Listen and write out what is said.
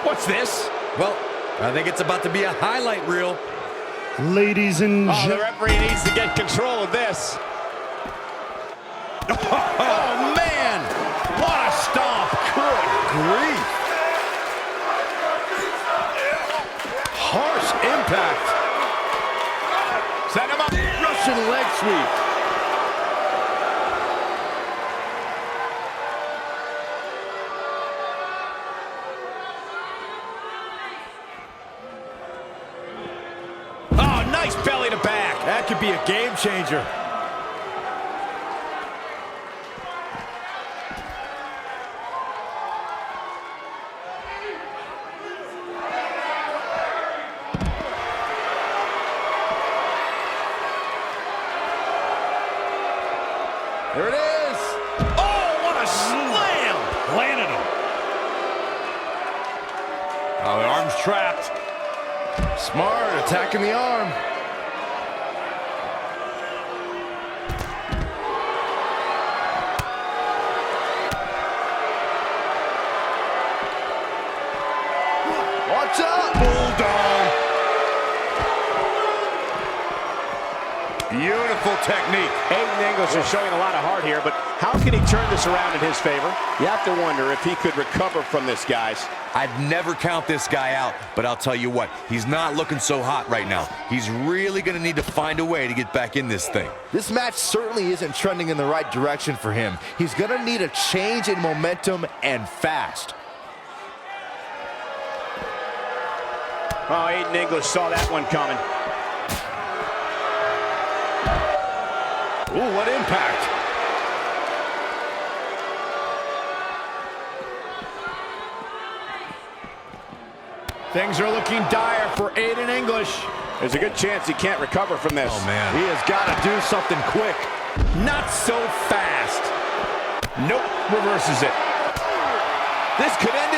What's this? Well, I think it's about to be a highlight reel. Ladies and gentlemen. The referee needs to get control of this. Oh, man! What a stomp! Good grief! Harsh impact. Set him up. Russian leg sweep. Oh, nice belly to back. That could be a game changer. There it is. Oh, what a slam. planted him. Oh, the arm's trapped. Smart, attacking the arm. Watch out! Bulldog. Beautiful technique. Aiden English is showing a lot of heart here, but how can he turn this around in his favor? You have to wonder if he could recover from this, guys. I'd never count this guy out, but I'll tell you what, he's not looking so hot right now. He's really going to need to find a way to get back in this thing. This match certainly isn't trending in the right direction for him. He's going to need a change in momentum and fast. Oh, Aiden English saw that one coming. Ooh, what impact. Things are looking dire for Aiden English. There's a good chance he can't recover from this. Oh, man. He has got to do something quick. Not so fast. Nope, reverses it. This could end